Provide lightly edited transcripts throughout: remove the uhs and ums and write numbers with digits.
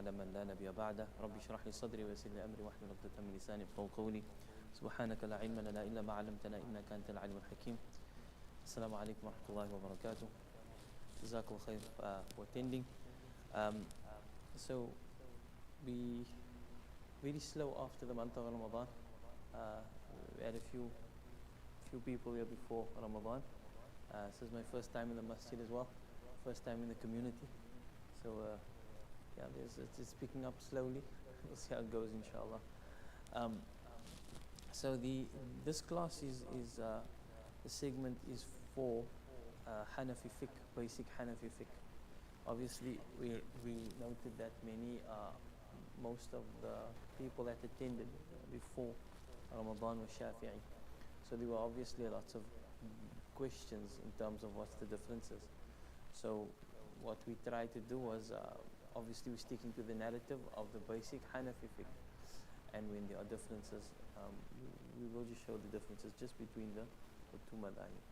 على من لا نبي بعده ربي اشرح لي صدري ويسر لي أمري واحلل عقدة من لساني يفقهوا قولي سبحانك لا علم لنا إلا ما علمتنا إنك أنت العليم الحكيم. Assalamu alaikum wa rahmatullahi wa barakatuh. Jazakallah khair for attending. So we very slow after the month of Ramadan. We had a few people here before Ramadan. This is my first time in the masjid as well, first time in the community. So yeah, it's picking up slowly. We'll see how it goes, inshallah. So this class is the segment is for Hanafi Fiqh, basic Hanafi Fiqh. Obviously, we noted that most of the people that attended before Ramadan were Shafi'i. So there were obviously lots of questions in terms of what's the differences. So what we tried to do was, obviously we're sticking to the narrative of the basic Hanafi Fiqh. And when there are differences, we will just show the differences just between the two madhahib.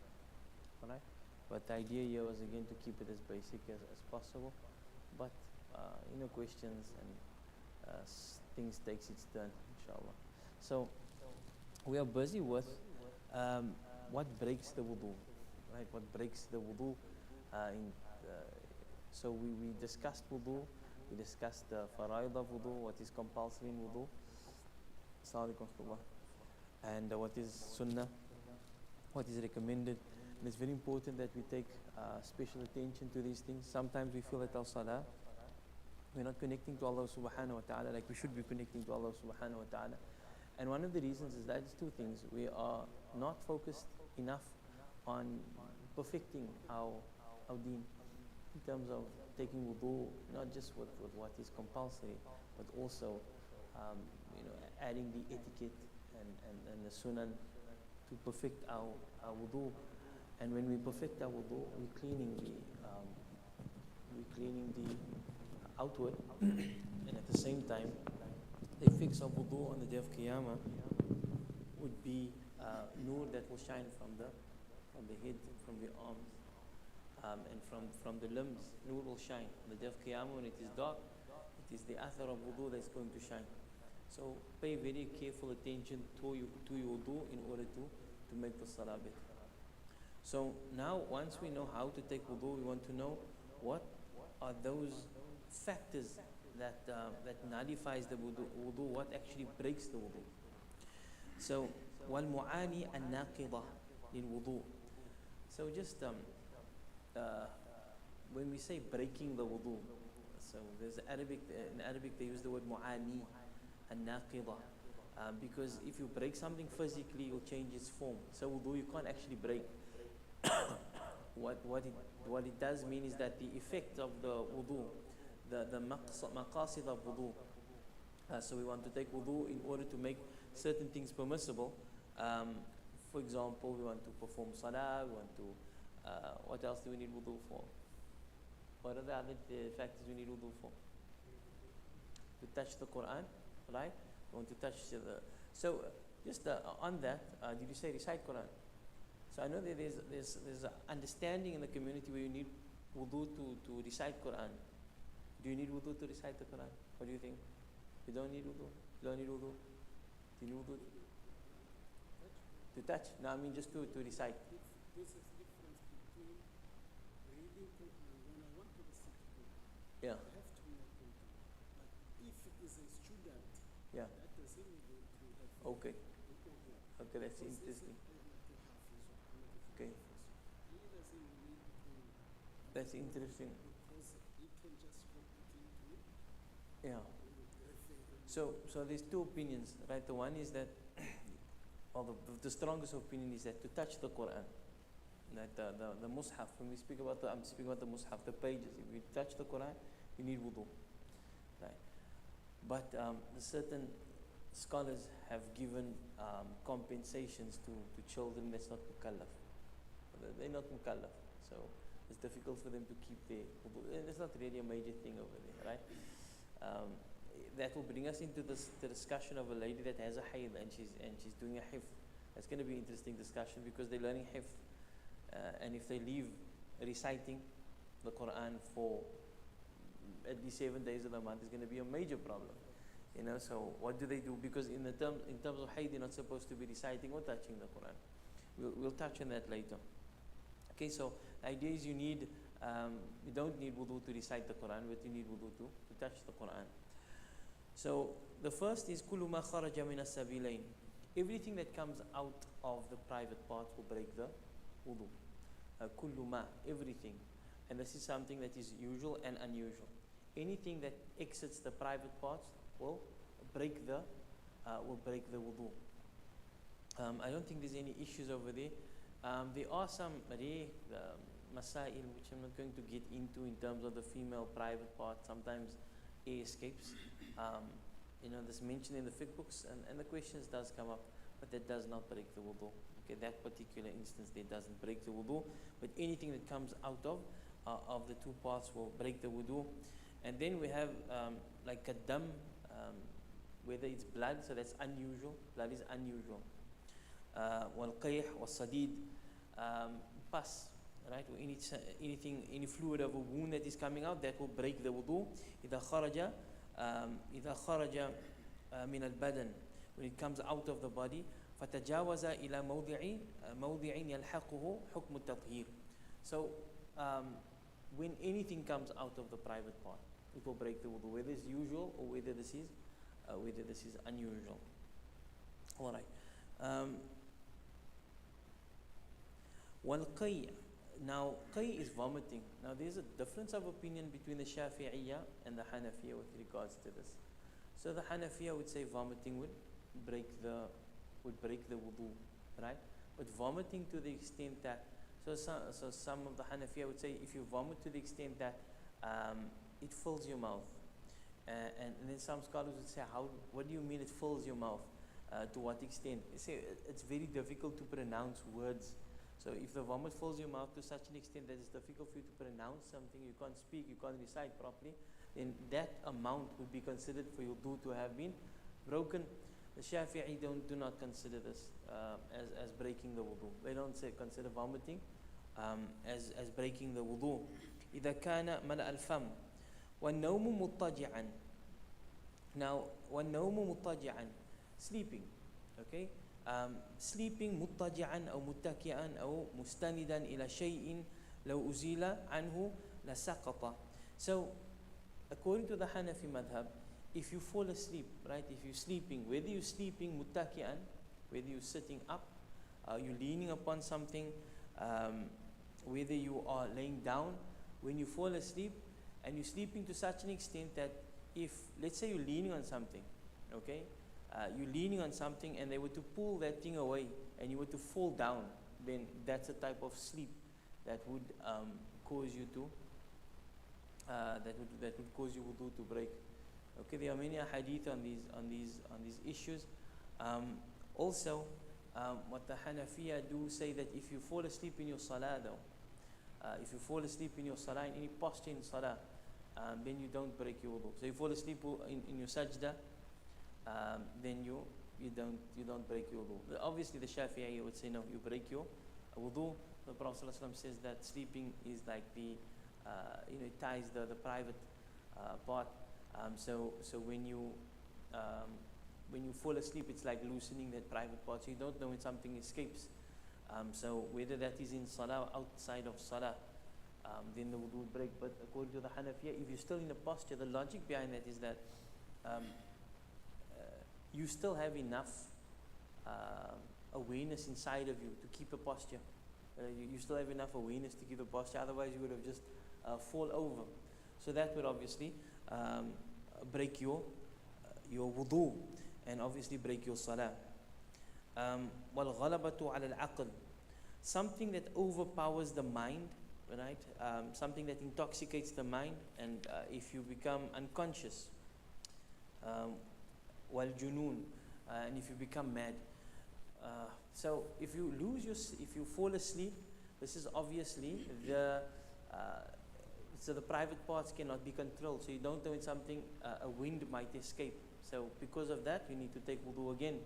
Alright? But the idea here was again to keep it as basic as possible. But questions and things takes its turn, inshallah. So we are busy with what breaks the wudu, right? What breaks the wudu? So we discussed wudu, we discussed the faraid of wudu, what is compulsory in wudu, and what is sunnah, what is recommended. And it's very important that we take special attention to these things. Sometimes we feel that our salah, we're not connecting to Allah subhanahu wa ta'ala like we should be connecting to Allah subhanahu wa ta'ala. And one of the reasons is that it's two things. We are not focused enough on perfecting our deen in terms of taking wudu, not just with what is compulsory, but also adding the etiquette and the sunan to perfect our wudu. And when we perfect our wudu, we're cleaning the outward, and at the same time, the effects of wudu on the day of Qiyamah would be nur that will shine from the head, from the arms, and from the limbs. Nur will shine on the day of Qiyamah. When it is dark, it is the athar of wudu that's going to shine. So pay very careful attention to your wudu in order to make the salah better. So now, once we know how to take wudu, we want to know what are those factors that nullifies the wudu, what actually breaks the wudu. So, وَالْمُعَانِي النَّاقِضَةِ لِلْوُضُوء. So just when we say breaking the wudu, so there's in Arabic they use the word mu'ani, النَّاقِضَةِ, because if you break something physically, you'll change its form. So wudu you can't actually break. What it does mean is that the effect of the wudu, the maqasid of wudu. So we want to take wudu in order to make certain things permissible. For example, we want to perform salah, we want to, what else do we need wudu for? What are the other factors we need wudu for? To touch the Quran, right? We want to touch so just on that, did you say recite Quran? So I know that there's an understanding in the community where you need wudu to recite Quran. Do you need wudu to recite the Quran? What do you think? You don't need wudu? You don't need wudu? Do you need wudu? To touch? No, I mean just to recite. This is difference between reading Quran when I want to recite Quran. Yeah. I have to make wudu. But if it is a student, yeah, that doesn't need to have okay. Okay, that's interesting. Okay. That's interesting. Because he can just repeat into it. Yeah. So there's two opinions, right? The one is that, or the strongest opinion is that to touch the Quran, that the mushaf. When we speak about I'm speaking about the mushaf, the pages. If you touch the Quran, you need wudu, right? But certain scholars have given compensations to children that's not mukallaf. They're not mukallaf, so it's difficult for them to keep their wudu. And it's not really a major thing over there, right? That will bring us into the discussion of a lady that has a hayd and she's doing a hifz. That's going to be an interesting discussion because they're learning hifz, and if they leave reciting the Quran for at least 7 days of the month is going to be a major problem. So what do they do? Because in terms of hayd, you're not supposed to be reciting or touching the Quran. We'll touch on that later. Okay, so the idea is you don't need wudu to recite the Quran, but you need wudu to touch the Quran. So the first is kullu ma kharaja min as-sabilayn. Everything that comes out of the private parts will break the wudu. Kullu ma, everything. And this is something that is usual and unusual. Anything that exits the private parts will break the wudu. I don't think there's any issues over there. There are some rare masail which I'm not going to get into in terms of the female private part. Sometimes air escapes. This mentioned in the fiqh books, and the questions does come up, but that does not break the wudu. Okay, that particular instance there doesn't break the wudu, but anything that comes out of the two parts will break the wudu. And then we have like a dam, whether it's blood, so that's unusual. Blood is unusual. Wal qayh, wal sadid, pus, right? Or any fluid of a wound that is coming out, that will break the wudu. إذا خرج من البدن, when it comes out of the body, فتجاوز إلى موضع يلحقه حكم التطهير. So when anything comes out of the private part, it will break the wudu, whether it's usual or whether this is unusual. All right. والقيء. Now, qay is vomiting. Now, there's a difference of opinion between the Shafi'iyya and the Hanafiya with regards to this. So the Hanafiya would say vomiting would break the wudu, right? But vomiting to the extent that, so some of the Hanafiya would say if you vomit to the extent that it fills your mouth, and then some scholars would say, what do you mean it fills your mouth? To what extent? They say it's very difficult to pronounce words. So if the vomit fills your mouth to such an extent that it's difficult for you to pronounce something, you can't speak, you can't recite properly, then that amount would be considered for your wudu to have been broken. The Shafi'i do not consider this as breaking the wudu. They don't consider vomiting as breaking the wudu. إذا كان ملأ الفم والنوم مضطجعا. Now, والنوم مضطجعا, sleeping, okay? Sleeping مضطجعا أو متكئا أو مستندا إلى شيء لو أزيل عنه لسقط. So, according to the Hanafi madhab, if you fall asleep, right? If you're sleeping, whether you're sleeping muttaki'an, whether you're sitting up, you're leaning upon something, whether you are laying down, when you fall asleep, and you're sleeping to such an extent that if, let's say you're leaning on something, okay? You're leaning on something and they were to pull that thing away and you were to fall down, then that's a type of sleep that would cause you to, that would cause your wudu to break. Okay, there are many hadith on these issues. Also, what the Hanafiya do say that if you fall asleep in your salah though, if you fall asleep in your salah, in any posture in salah, then you don't break your wudu. So you fall asleep in your sajda, then you don't break your wudu. Obviously the Shafi'i would say no, you break your wudu. The Prophet ﷺ says that sleeping is like it ties the private part. So when you fall asleep, it's like loosening that private part. So you don't know when something escapes. So whether that is in salah or outside of salah, then the wudu would break. But according to the Hanafiya, if you're still in a posture, the logic behind that is that you still have enough awareness inside of you to keep a posture. You still have enough awareness to keep a posture, otherwise you would have just fall over. So that would obviously break your wudu and obviously break your salah. وَالْغَلَبَةُ عَلَى الْعَقْلِ, something that overpowers the mind, right? Something that intoxicates the mind, and if you become unconscious, وَالْجُنُونَ, and if you become mad. So if you fall asleep, this is obviously so the private parts cannot be controlled. So you don't know when something, a wind might escape. So because of that, you need to take wudu again.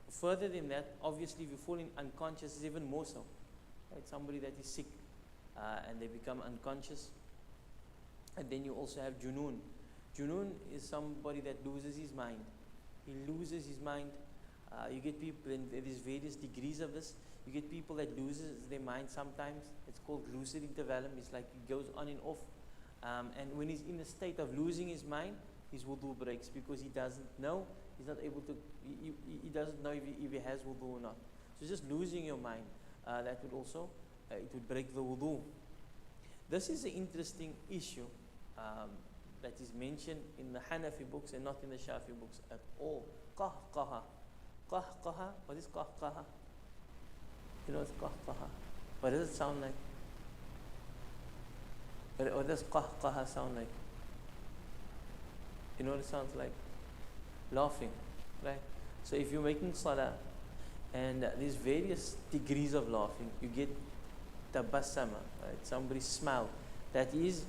Further than that, obviously if you fall unconscious, it's even more so. Right? Somebody that is sick and they become unconscious, And then you also have Junoon. Junoon is somebody that loses his mind. He loses his mind. You get people, and there's various degrees of this. You get people that loses their mind sometimes. It's called lucid intervallum. It's like it goes on and off. And when he's in a state of losing his mind, his wudu breaks because he doesn't know. He's not able to. He doesn't know if he has wudu or not. So just losing your mind, that would also it would break the wudu. This is an interesting issue that is mentioned in the Hanafi books and not in the Shafi books at all. Qahqaha. Qahqaha. What is qahqaha? You know what's qahqaha? What does it sound like? What does qahqaha sound like? You know what it sounds like? Laughing, right? So if you're making salah and there's various degrees of laughing, you get tabassama, right? Somebody's smile. That is,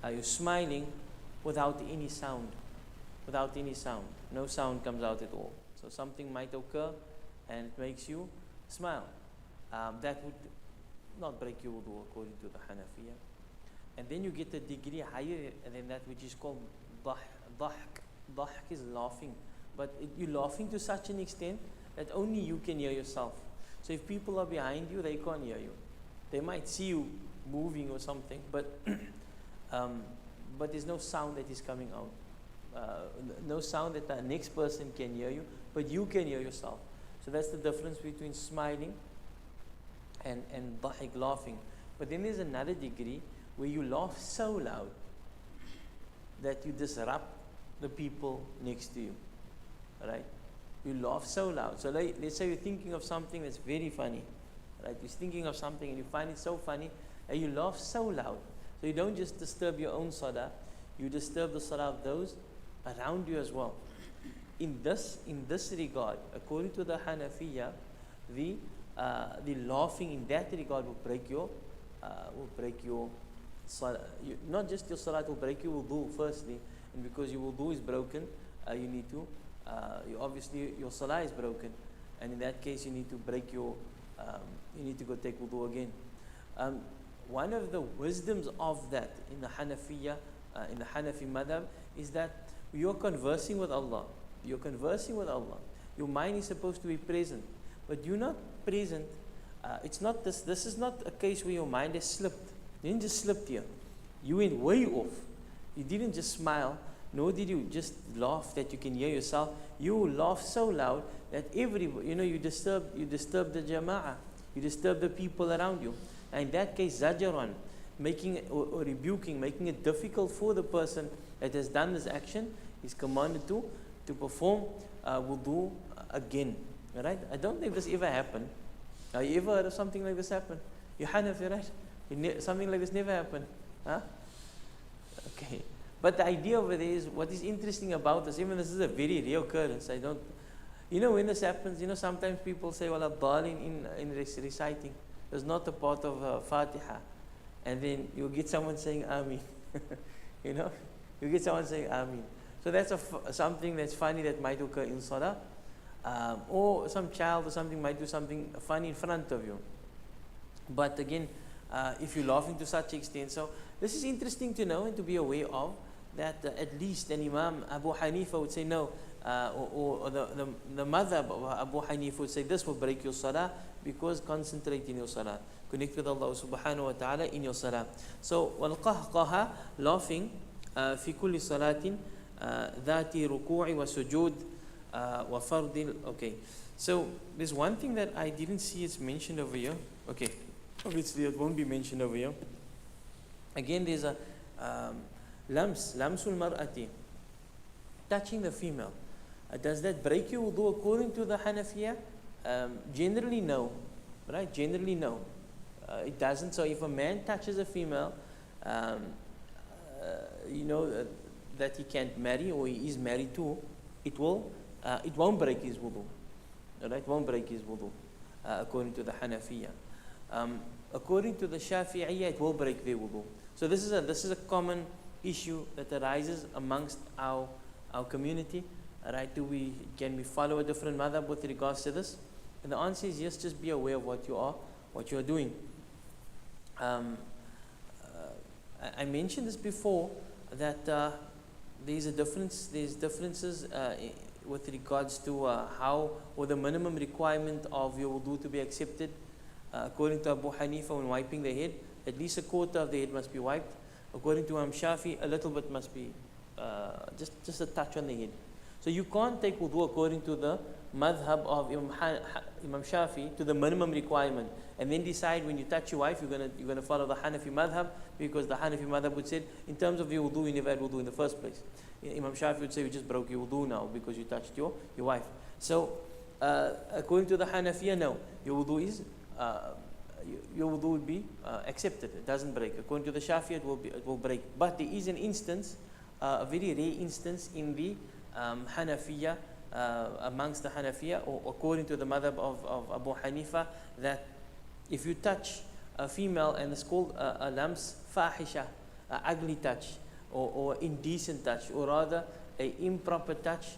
you're smiling without any sound. Without any sound. No sound comes out at all. So something might occur and it makes you smile. That would not break your wudu according to the Hanafiya. And then you get a degree higher than that, which is called dhahk. Dhahk is laughing. But you're laughing to such an extent that only you can hear yourself. So if people are behind you, they can't hear you. They might see you moving or something, but there's no sound that is coming out. No sound that the next person can hear you, but you can hear yourself. So that's the difference between smiling and dhahik, laughing. But then there's another degree where you laugh so loud that you disrupt the people next to you. Right? You laugh so loud. So let's say you're thinking of something that's very funny. Right? You're thinking of something and you find it so funny and you laugh so loud. So you don't just disturb your own salah, you disturb the salah of those around you as well. In this regard, according to the Hanafiya, the laughing in that regard will break your salah. Not just your salah, it will break your wudu firstly, and because your wudu is broken, you need to obviously your salah is broken, and in that case you need to break your you need to go take wudu again. One of the wisdoms of that in the Hanafiya, in the Hanafi madhab, is that you're conversing with Allah. You're conversing with Allah. Your mind is supposed to be present, but you're not present. It's not this. This is not a case where your mind has slipped. You didn't just slip here. You went way off. You didn't just smile, nor did you just laugh that you can hear yourself. You laugh so loud that everybody, you disturb the jama'ah. You disturb the people around you. And in that case, zajaran, making or rebuking, making it difficult for the person that has done this action, is commanded to perform wudu again. Right? I don't think this ever happened. Have you ever heard of something like this happen? You're Hanafi, right? Something like this never happened. Huh? Okay. But the idea over there is, what is interesting about this, even this is a very rare occurrence. When this happens, sometimes people say, well, Abdalin in reciting. It's not a part of Fatiha. And then you get someone saying Ameen. You get someone saying Ameen. So that's something that's funny that might occur in Salah. Or some child or something might do something funny in front of you. But again, if you're laughing to such extent. So this is interesting to know and to be aware of, that at least an Imam Abu Hanifa would say no, or the madhab of Abu Hanifa would say this will break your salah, because concentrate in your salah, connect with Allah subhanahu wa ta'ala in your salah. So wal-qahqaha, laughing, fi kulli salatin dhati ruku'i wa sujud wa fardil. Okay, so there's one thing that I didn't see it's mentioned over here. Okay, obviously it won't be mentioned over here. Again, there's a lamsul mar'ati, touching the female. Does that break your wudu according to the Hanafiya? Generally no, right? Generally no, it doesn't. So if a man touches a female, that he can't marry or he is married to, it won't break his wudu. Right? It won't break his wudu according to the Hanafiya. According to the Shafi'iyya, it will break their wudu. So this is a common issue that arises amongst our community. Right? Can we follow a different madhab with regards to this? And the answer is yes. Just be aware of what you are doing. I mentioned this before, that there's differences with regards to how, or the minimum requirement of your wudu to be accepted. According to Abu Hanifa, when wiping the head, at least a quarter of the head must be wiped. According to Imam Shafi, a little bit must be, just a touch on the head. So you can't take wudu according to the madhab of Imam Shafi to the minimum requirement, and then decide when you touch your wife you're gonna follow the Hanafi madhab, because the Hanafi madhab would say in terms of your wudu you never had wudu in the first place. Imam Shafi would say you just broke your wudu now because you touched your wife. So according to the Hanafiya, no, your wudu is your wudu will be accepted. It doesn't break. According to the Shafi, it will break. But there is an instance, a very rare instance in the Hanafiya, amongst the Hanafiya, or according to the madhab of Abu Hanifa, that if you touch a female and it's called a lams fahisha, an ugly touch, or indecent touch, or rather a improper touch,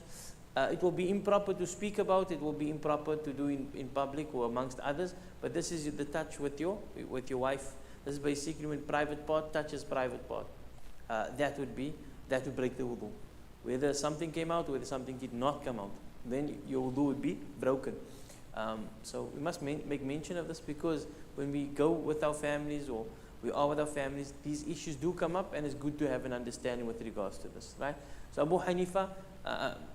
it will be improper to speak about, it will be improper to do in public or amongst others, but this is the touch with your wife. This is basically when private part touches private part. That would break the wudu. Whether something came out, whether something did not come out, then your wudu would be broken. So we must make mention of this, because when we go with our families, or we are with our families, these issues do come up, and it's good to have an understanding with regards to this, right? So Abu Hanifa,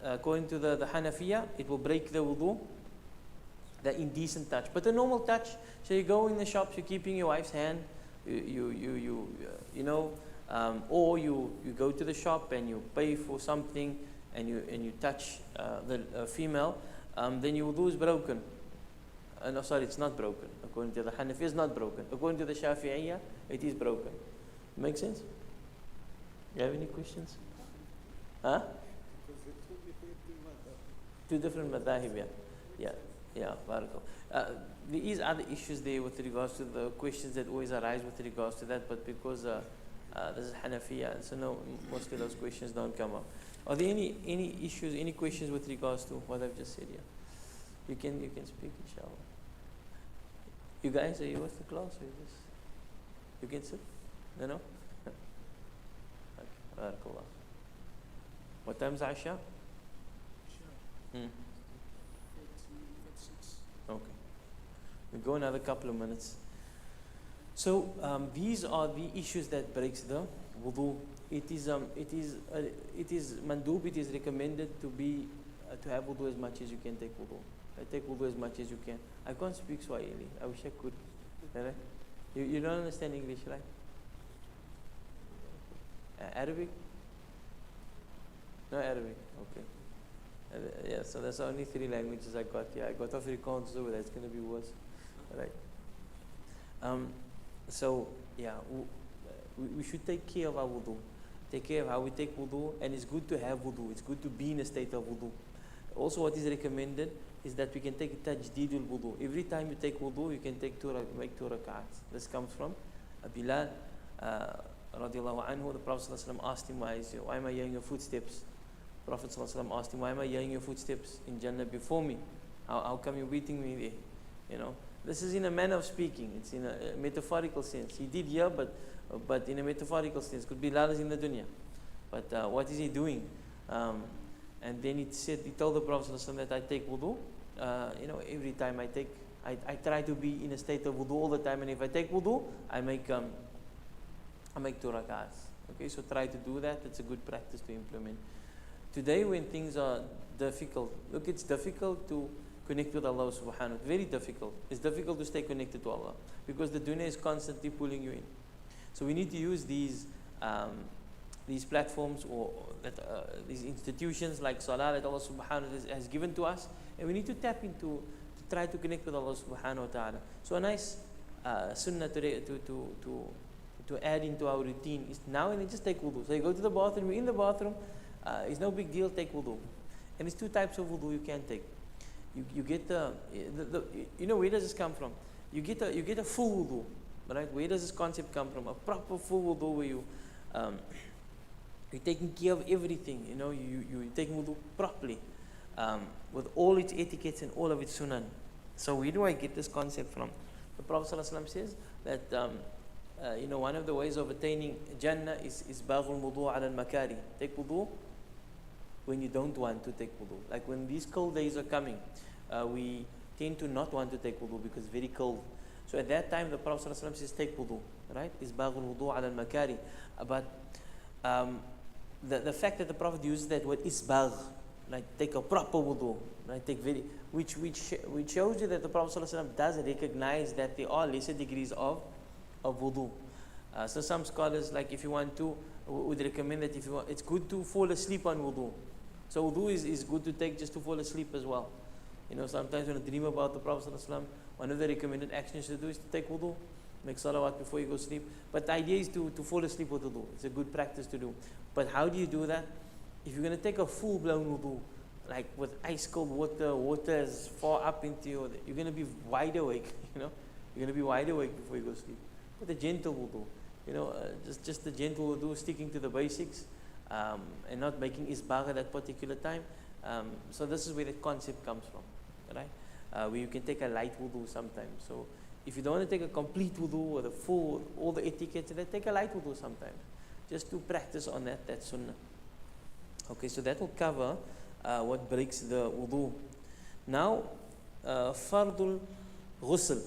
according to the Hanafiya, it will break the wudu, the indecent touch. But the normal touch, so you go in the shops, you're keeping your wife's hand, you know, or you go to the shop and you pay for something, and you touch the female, then your wudu is broken. No, sorry, it's not broken. According to the Hanafi, it's not broken. According to the Shafi'iyya, it is broken. Make sense? You have any questions? Huh? Two different madhahib, yeah, barakallah. There is other issues there with regards to the questions that always arise with regards to that, but because this is Hanafiya, so no, mostly those questions don't come up. Are there any issues, any questions with regards to what I've just said here? You can speak, inshallah. You guys, are you with the class? Or you can sit? No? Okay, barakallah. What time is Aisha? Okay. We go another couple of minutes. So these are the issues that breaks the wudu. It is mandub. It is recommended to have wudu as much as you can take wudu. Take wudu as much as you can. I can't speak Swahili. I wish I could. Right? You don't understand English, right? Arabic? No Arabic. Okay. Yeah. So that's the only three languages I got. Yeah, I got Afrikaans, so that's going to be worse. Right. So yeah, we should take care of our wudu. Take care of how we take wudu, and it's good to have wudu. It's good to be in a state of wudu. Also, what is recommended is that we can take tajdeedul wudu. Every time you take wudu, you can make 2 rak'ats. This comes from Bilal radiallahu anhu. The Prophet ﷺ asked him, why am I hearing your footsteps? The Prophet ﷺ asked him, why am I hearing your footsteps in Jannah before me? How come you're beating me there? You know, this is in a manner of speaking. It's in a metaphorical sense. He did hear, but in a metaphorical sense. Could be Bilal is in the dunya. But what is he doing? And then he told the Prophet ﷺ that I take wudu. Every time I try to be in a state of wudu all the time, and if I take wudu, I make 2 rak'ats. Okay, so try to do that. It's a good practice to implement. Today, when things are difficult, look, it's difficult to connect with Allah subhanahu. Very difficult. It's difficult to stay connected to Allah because the dunya is constantly pulling you in. So we need to use these platforms, or these institutions like Salah that Allah subhanahu has given to us, and we need to tap into, to try to connect with Allah subhanahu wa ta'ala. So a nice sunnah to add into our routine is now and then just take wudu. So you go to the bathroom, you're in the bathroom, it's no big deal, take wudu. And it's 2 types of wudu you can take. You get the where does this come from? You get a full wudu, right? Where does this concept come from? A proper full wudu where you're taking care of everything. You're taking wudu properly, with all its etiquettes and all of its sunan. So where do I get this concept from? The Prophet ﷺ says that one of the ways of attaining Jannah is baghul wudu ala al-makari. Take wudu when you don't want to take wudu. Like when these cold days are coming, we tend to not want to take wudu because it's very cold. So at that time, the Prophet ﷺ says, take wudu, right? Is baghul wudu ala al-makari. But the fact that the Prophet uses that word isbagh, like take a proper wudu, right? Which shows you that the Prophet ﷺ does recognize that there are lesser degrees of wudu. So some scholars, like if you want to, would recommend that if you want, it's good to fall asleep on wudu. So wudu is good to take just to fall asleep as well. Sometimes when you dream about the Prophet ﷺ, one of the recommended actions to do is to take wudu, make salawat before you go sleep. But the idea is to fall asleep with wudu. It's a good practice to do. But how do you do that? If you're going to take a full-blown wudu, like with ice cold water is far up into you're going to be wide awake, You're going to be wide awake before you go sleep. But a gentle wudu, just the gentle wudu, sticking to the basics, and not making isbagh at that particular time. So this is where the concept comes from, right? Where you can take a light wudu sometimes. So if you don't want to take a complete wudu or the full, all the etiquette, then take a light wudu sometimes, just to practice on that sunnah. Okay, so that will cover what breaks the wudu. Now, fardul ghusl,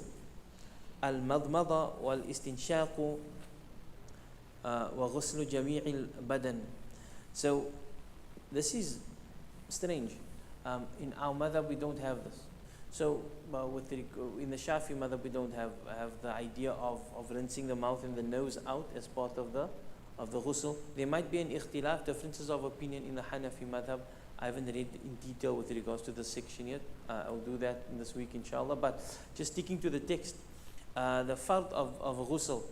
al-madmada wal-istinshaq wa ghuslu jami' al-badan. So this is strange. In our madhab we don't have this. So in the Shafi madhab we don't have the idea of rinsing the mouth and the nose out as part of the ghusl. There might be an ikhtilaf, differences of opinion in the Hanafi madhab. I haven't read in detail with regards to this section yet. I'll do that in this week inshallah. But just sticking to the text, the fard of a ghusl.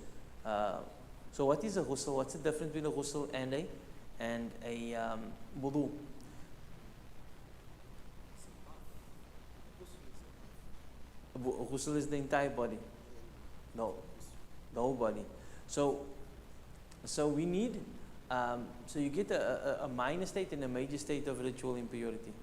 So what is a ghusl? What's the difference between a ghusl and a wudu? Ghusl is the entire body. No, the whole body. So we need, so you get a minor state and a major state of ritual impurity.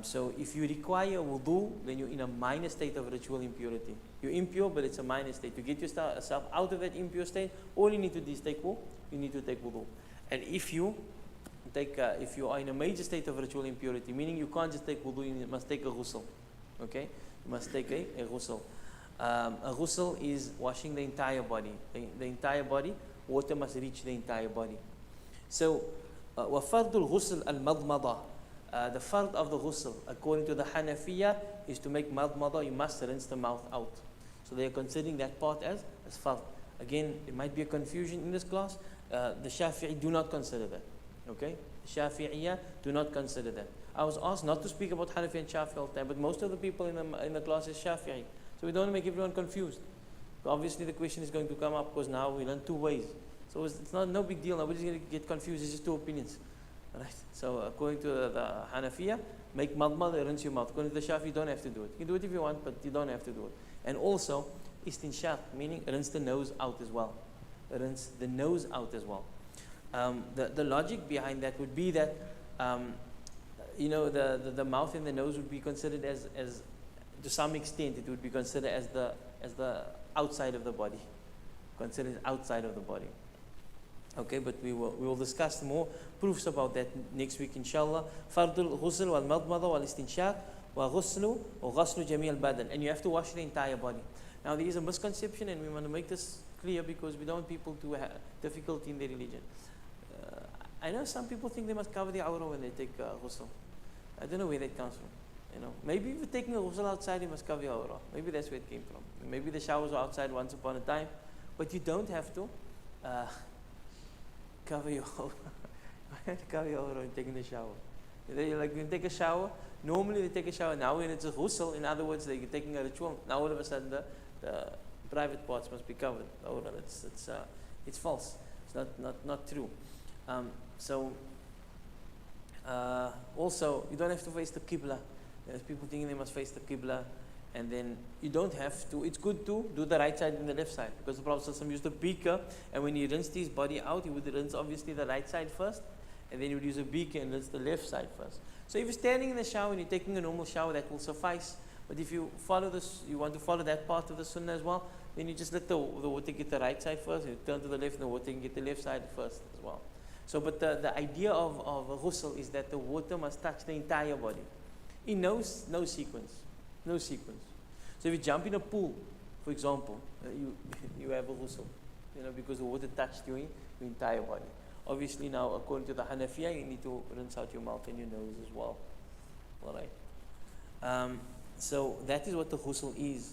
So if you require wudu, then you're in a minor state of ritual impurity. You're impure, but it's a minor state. To get yourself out of that impure state, all you need to do is take wudu. You need to take wudu. And if you are in a major state of ritual impurity, meaning you can't just take wudu, you must take a ghusl. Okay? You must take a ghusl. A ghusl is washing the entire body. The entire body, water must reach the entire body. So, وَفَرْضُ الْغُسْلِ الْمَضْمَضَةِ the fard of the ghusl, according to the Hanafiya, is to make madmada, you must rinse the mouth out. So they are considering that part as fard. Again, it might be a confusion in this class. The Shafi'i do not consider that. Okay? The Shafi'iyya do not consider that. I was asked not to speak about Hanafi and Shafi'i all the time, but most of the people in the class is Shafi'i. So we don't want to make everyone confused. So obviously the question is going to come up because now we learn two ways. So it's no big deal. Nobody's going to get confused. It's just two opinions. Right? So according to the Hanafiya, make madmada, rinse your mouth. According to the Shafi, you don't have to do it. You can do it if you want, but you don't have to do it. And also, istinshaq, meaning rinse the nose out as well. Rinse the nose out as well. The logic behind that would be that, the mouth and the nose would be considered as to some extent, it would be considered as the outside of the body. Considered outside of the body. Okay, but we will discuss more proofs about that next week, inshallah. Fardul ghusl wal madmada wal istinshaq wa ghuslu jami' al badan. And you have to wash the entire body. Now there is a misconception, and we want to make this clear because we don't want people to have difficulty in their religion. I know some people think they must cover the awrah when they take ghusl. I don't know where that comes from. Maybe if you're taking a ghusl outside, you must cover your awrah. Maybe that's where it came from. Maybe the showers were outside once upon a time, but you don't have to cover your awrah when taking a shower. Like when you take a shower, normally they take a shower. Now when it's a ghusl, in other words, they're taking a ritual. Now all of a sudden the private parts must be covered. It's false. It's not true. Also, you don't have to face the qibla. There's people thinking they must face the qibla, and then you don't have to. It's good to do the right side and the left side, because the Prophet ﷺ used a beaker, and when he rinsed his body out, he would rinse obviously the right side first, and then he would use a beaker and rinse the left side first. So if you're standing in the shower and you're taking a normal shower, that will suffice. But if you follow this, you want to follow that part of the sunnah as well, then you just let the water get the right side first, you turn to the left, and the water can get the left side first as well. So, but the idea of a ghusl is that the water must touch the entire body. In no sequence. No sequence. So if you jump in a pool, for example, you have a ghusl, because the water touched your entire body. Obviously now, according to the Hanafiya, you need to rinse out your mouth and your nose as well. Alright. So that is what the ghusl is.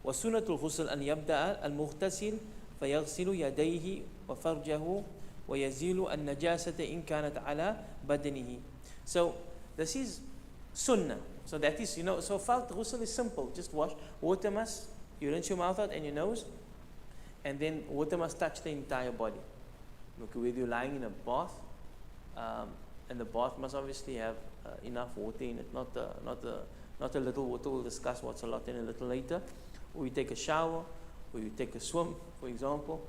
وَسُنَّةُ الْغُسْلِ أَنْ يَبْدَأَ الْمُغْتَسِلُ فَيَغْسِلُ يَدَيْهِ وَفَرْجَهُ وَيَزِيلُ النَّجَاسَةَ إِنْ كَانَتْ عَلَى بَدَنِهِ. So this is sunnah. So that is, so fard ghusl is simple. Just wash. Water you rinse your mouth out and your nose, and then water must touch the entire body. Okay, whether you're lying in a bath, and the bath must obviously have enough water in it, not a little water. We'll discuss what's a lot in a little later. Or you take a shower, or you take a swim, for example.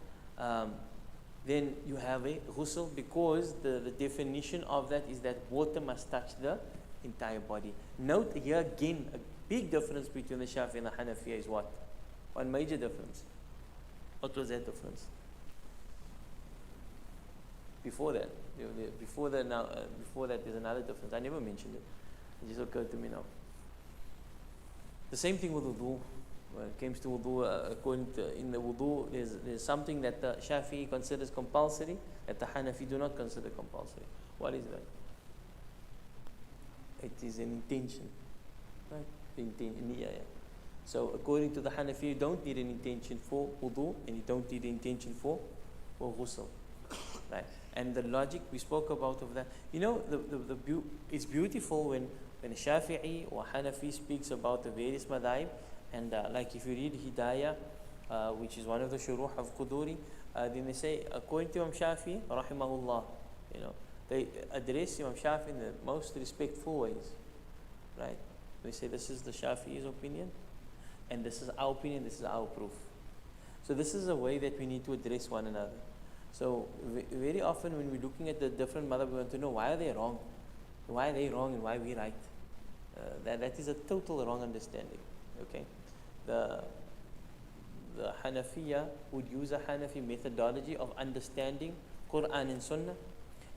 Then you have a ghusl, because the definition of that is that water must touch the entire body. Note here again, a big difference between the Shafi and the Hanafiya is what? One major difference. What was that difference? Before that, before that there's another difference. I never mentioned it. It just occurred to me now. The same thing with wudu. When it comes to wudu, according to in the wudu, there's something that the Shafi'i considers compulsory that the Hanafi do not consider compulsory. What is that? It is an intention, right? Niyya. So according to the Hanafi, you don't need an intention for wudu, and you don't need an intention for ghusl, right? And the logic we spoke about of that, it's beautiful when a Shafi'i or Hanafi speaks about the various madhaib, and like if you read Hidayah, which is one of the shuruh of Quduri, then they say, according to Imam Shafi'i, rahimahullah, they address Imam Shafi'i in the most respectful ways, right? They say this is the Shafi'i's opinion, and this is our opinion, this is our proof. So this is a way that we need to address one another. So very often when we're looking at the different madhab, we want to know why are they wrong? Why are they wrong and why are we right? That is a total wrong understanding. Okay, the Hanafiya would use a Hanafi methodology of understanding Quran and Sunnah,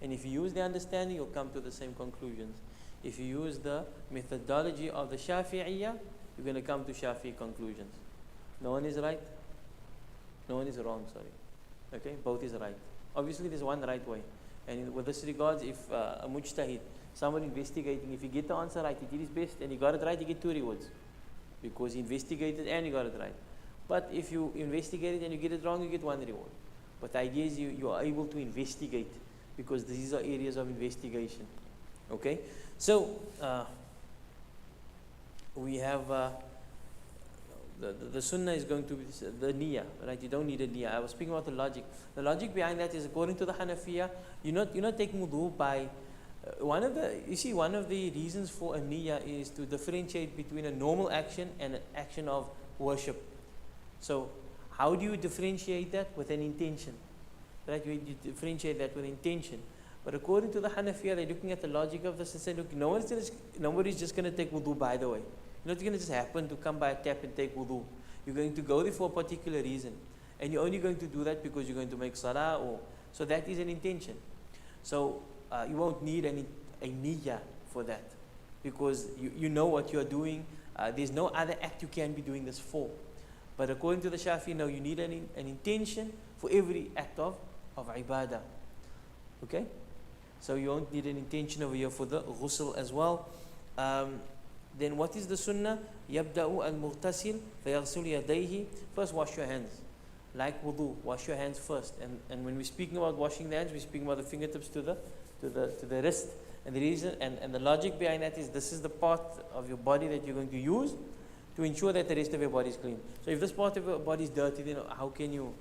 and if you use the understanding, you'll come to the same conclusions. If you use the methodology of the Shafi'iyya, you're going to come to Shafi'i conclusions. No one is right, no one is wrong, sorry. Okay, both is right. Obviously there's one right way, and with this regards, if a mujtahid, someone investigating, if he get the answer right, he did his best and he got it right, he get 2 rewards, because he investigated and he got it right. But if you investigate it and you get it wrong, you get 1 reward. But the idea is you are able to investigate, because these are areas of investigation. Okay, so we have the sunnah is going to be the niyyah, right? You don't need a niyyah. I was speaking about the logic. The logic behind that is, according to the Hanafiya, you're not taking wudu by one of the reasons for a niyyah is to differentiate between a normal action and an action of worship. So how do you differentiate that? With an intention, right? You differentiate that with intention. But according to the Hanafiya, they're looking at the logic of this and saying, look, nobody's just going to take wudu by the way. You're not going to just happen to come by a tap and take wudu. You're going to go there for a particular reason. And you're only going to do that because you're going to make salah. So that is an intention. So you won't need a niyyah for that, because you know what you're doing. There's no other act you can be doing this for. But according to the Shafi, no, you need an intention for every act of ibadah. Okay? So you won't need an intention over here for the ghusl as well. Then what is the sunnah? يَبْدَأُ الْمُغْتَسِلْ فَيَغْسُلْ يَدَيْهِ. First wash your hands. Like wudu, wash your hands first. And when we're speaking about washing the hands, we're speaking about the fingertips to the wrist. And the reason and the logic behind that is, this is the part of your body that you're going to use to ensure that the rest of your body is clean. So if this part of your body is dirty, then how can you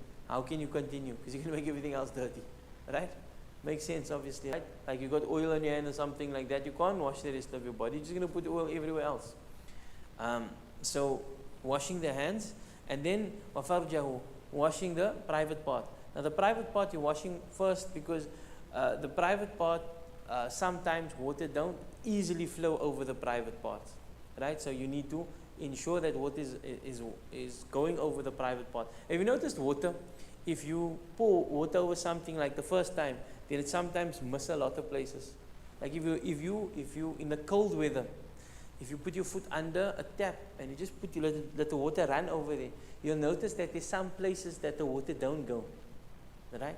continue? Because you're going to make everything else dirty, right? Makes sense, obviously, right? Like you got oil on your hand or something like that, you can't wash the rest of your body. You're just going to put oil everywhere else. So washing the hands, and then wafarjahu, washing the private part. Now the private part you're washing first, because the private part, sometimes water don't easily flow over the private parts, right? So you need to, ensure that water is going over the private part. Have you noticed water? If you pour water over something like the first time, then it sometimes miss a lot of places. Like if you in the cold weather, if you put your foot under a tap and you just let the water run over there, you'll notice that there's some places that the water don't go, right?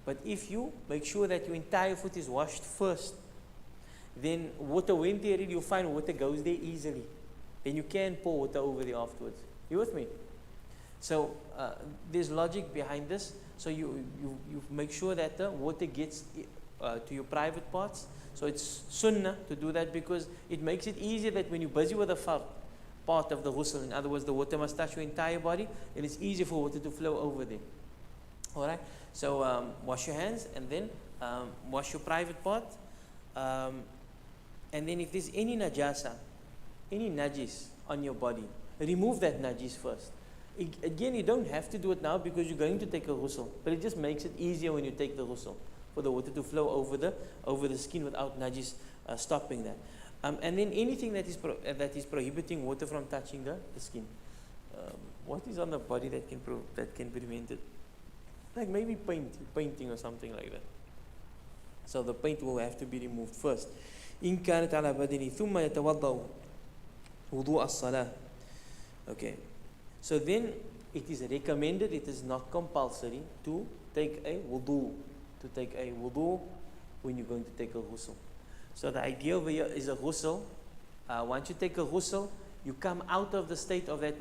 But if you make sure that your entire foot is washed first, then water went there, you'll find water goes there easily. Then you can pour water over there afterwards. You with me? So there's logic behind this. So you make sure that the water gets to your private parts. So it's sunnah to do that because it makes it easier that when you're busy with the fard part of the ghusl, in other words, the water must touch your entire body, then it's easier for water to flow over there. Alright? So wash your hands and then wash your private part. And then if there's any najasa, any najis on your body, remove that najis first. Again, you don't have to do it now because you're going to take a ghusl, but it just makes it easier when you take the ghusl for the water to flow over the skin without najis stopping that. And then anything that is prohibiting water from touching the skin. What is on the body that can prevent it? Like maybe painting or something like that. So the paint will have to be removed first. إن كانت على بدني ثم يتوضأ وضوء الصلاة. Okay. So then it is recommended, it is not compulsory to take a wudu. To take a wudu when you're going to take a ghusl. So the idea over here is a ghusl. Once you take a ghusl, you come out of the state of that.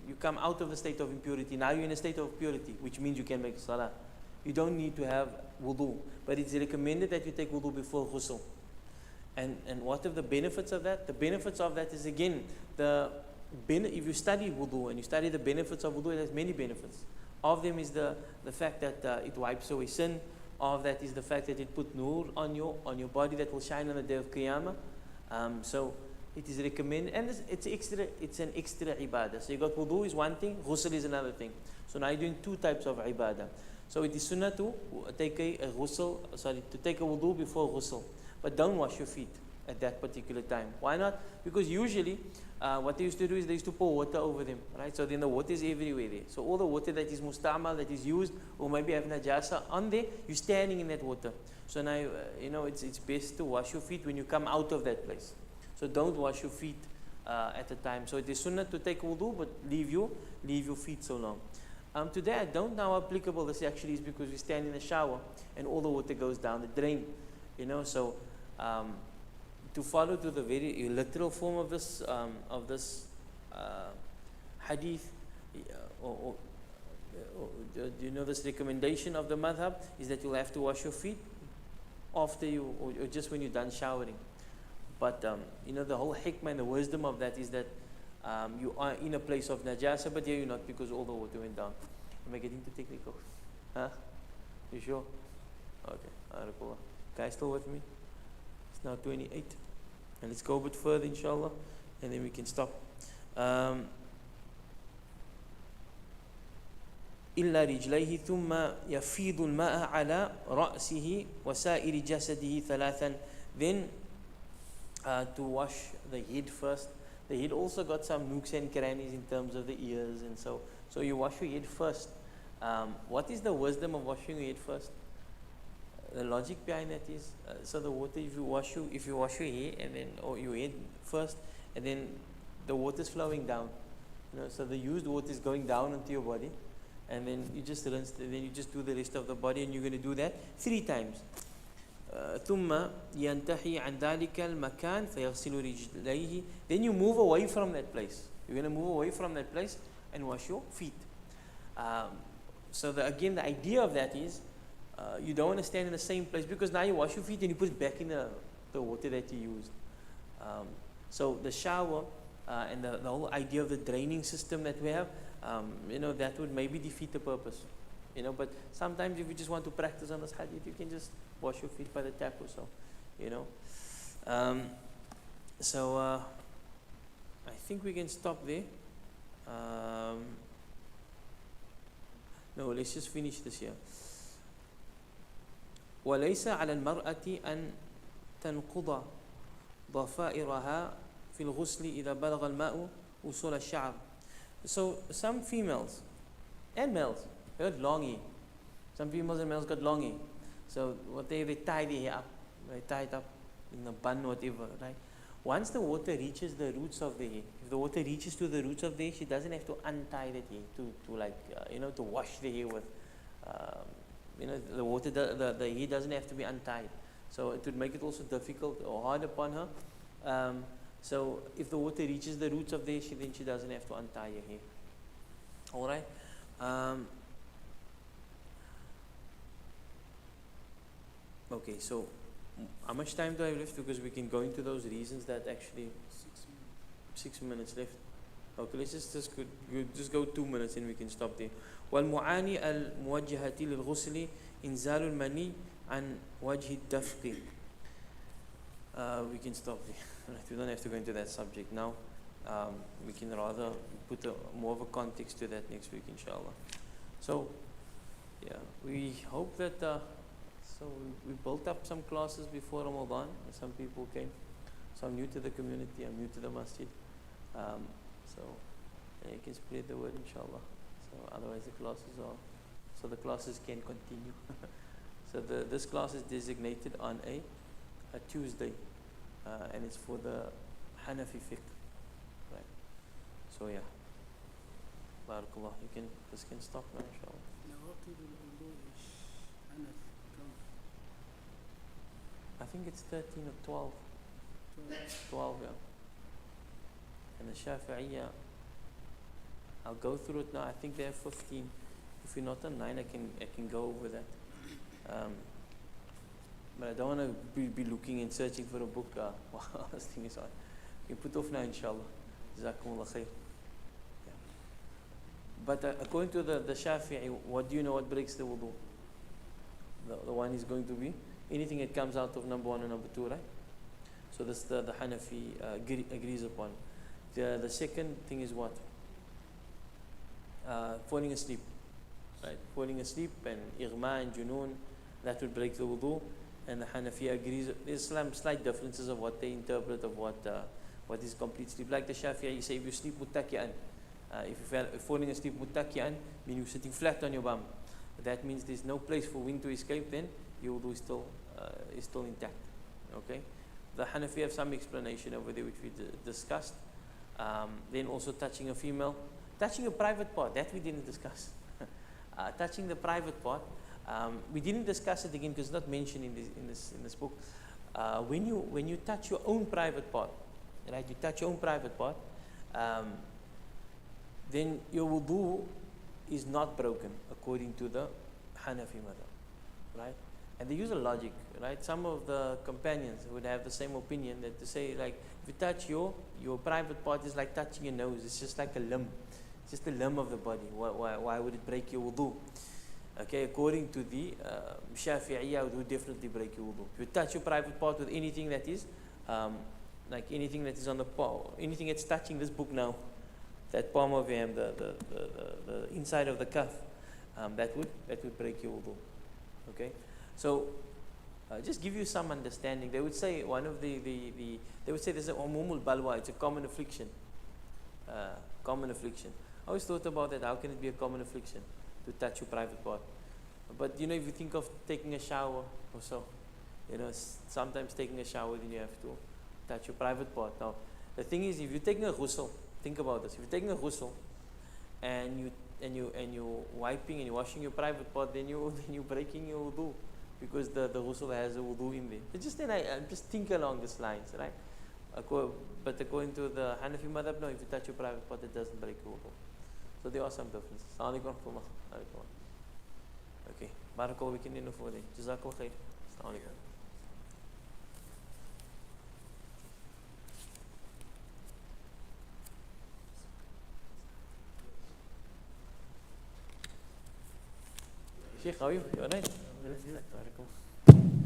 You come out of the state of impurity. Now you're in a state of purity, which means you can make salah. You don't need to have wudu, but it's recommended that you take wudu before ghusl. And what are the benefits of that? The benefits of that is again if you study wudu and you study the benefits of wudu, it has many benefits. Of them is the fact that it wipes away sin. Of that is the fact that it put nur on your body that will shine on the day of Qiyamah. So it is recommended, and it's an extra ibadah. So you got wudu is one thing, ghusl is another thing. So now you're doing two types of ibadah. So it is sunnah to take a wudu before ghusl, but don't wash your feet at that particular time. Why not? Because usually what they used to do is they used to pour water over them, right? So then the water is everywhere there. So all the water that is musta'mal, that is used, or maybe have najasa on there, you're standing in that water. So now, it's best to wash your feet when you come out of that place. So don't wash your feet at the time. So it is sunnah to take wudu, but leave your feet so long. Today I don't know how applicable this actually is because we stand in the shower and all the water goes down the drain. So to follow to the very literal form of this hadith, this recommendation of the madhab is that you'll have to wash your feet after or just when you're done showering. But the whole hikmah and the wisdom of that is that you are in a place of najasa, but here you're not because all the water went down. Am I getting too technical? Huh? You sure? Okay. Barakallah. Guys still with me? It's now 28. And let's go a bit further, inshallah, and then we can stop. إلا رجليه ثم يفيض الماء على رأسه وسائر جسده ثلاثا. Then to wash the head first. The head also got some nooks and crannies in terms of the ears, and so you wash your head first. What is the wisdom of washing your head first? The logic behind that is so the water, if you wash your hair and then or your head first, and then the water is flowing down, so the used water is going down into your body, and then you just rinse, and then you just do the rest of the body, and you're going to do that 3 times. ثم ينتهي عن ذلك المكان فيغسل رجليه. Then you move away from that place. You're going to move away from that place and wash your feet. So the idea of that is you don't want to stand in the same place because now you wash your feet and you put it back in the water that you used. So the shower and the whole idea of the draining system that we have, that would maybe defeat the purpose. But sometimes if you just want to practice on this hadith, you can just wash your feet by the tap or so. So I think we can stop there. No, let's just finish this here. وليس على المرأة أن تنقض ضفائرها في الغسل إذا بلغ الماء usul al-sha'r. So some females and males got long hair. Some females and males got long hair. So what they tie their hair up, they tie it up in a bun, whatever, right? Once the water reaches the roots of the hair, if the water reaches to the roots of the hair, she doesn't have to untie that hair to wash the hair with. The water, the hair doesn't have to be untied. So it would make it also difficult or hard upon her. So if the water reaches the roots of the hair, then she doesn't have to untie her hair. All right. Okay, so how much time do I have left? Because we can go into those reasons that actually 6 minutes left. Okay, let's just go 2 minutes and we can stop there. والمعاني الموجهة للغسل إنزال المني عن وجه الدفق. We can stop there. Right, we don't have to go into that subject now. We can rather put more of a context to that next week, inshallah. So, yeah, we hope that. So we built up some classes before Ramadan. Some people came. So I'm new to the community. I'm new to the masjid. So you can spread the word, inshallah. So otherwise the classes can continue. So this class is designated on a Tuesday, and it's for the Hanafi Fiqh. Right. So yeah. Barakallah. This can stop now, inshallah. I think it's 13 or 12. 12, yeah. And the Shafi'iyya, I'll go through it now. I think they have 15. If you're not on 9, I can go over that. But I don't want to be looking and searching for a book while this thing is on. You put off now, inshallah. Jazakumullah khair. Yeah. But according to the Shafi'i, what do you know what breaks the wudu? The one is going to be anything that comes out of number 1 and number 2, right? So this the Hanafi agrees upon. The second thing is what? Falling asleep, right? Falling asleep and ighma and junoon, that would break the wudu. And the Hanafi agrees. There's some slight differences of what they interpret of what is complete sleep. Like the Shafi'i, you say if you sleep muttaki'an, if you're falling asleep muttaki'an, meaning you're sitting flat on your bum, that means there's no place for wind to escape, then your wudu is still intact. Okay? The Hanafi have some explanation over there which we discussed. Then also touching a female, touching a private part, that we didn't discuss. Touching the private part, we didn't discuss it again because it's not mentioned in this book. When you touch your own private part, right? You touch your own private part, then your wudu is not broken according to the Hanafi madhab, right? And they use a logic, right? Some of the companions would have the same opinion, that to say, like, if you touch your private part is like touching your nose. It's just like a limb. It's just a limb of the body. Why would it break your wudu? Okay, according to the Shafi'iyya, it would definitely break your wudu. If you touch your private part with anything that is, like anything that is on the palm, anything that's touching this book now, that palm of your hand, the inside of the cuff, that would break your wudu. Okay. So, just give you some understanding. They would say they would say there's a umumul balwa. It's a common affliction. Common affliction. I always thought about that. How can it be a common affliction to touch your private part? But if you think of taking a shower or so, sometimes taking a shower, then you have to touch your private part. Now, the thing is, if you're taking a ghusl, think about this. If you're taking a ghusl and you're wiping and you're washing your private part, then you're breaking your wudu. Because the ghusl has a wudu in there. But just think along these lines, right? But according to the Hanafi madhab, no, if you touch your private part, it doesn't break your wudu. So there are some differences. Assalamu alaikum. Okay. Barakallah, we can end for the Jazakallah khair. Assalamu alaikum. Sheikh, how are you? You alright? Barakallah.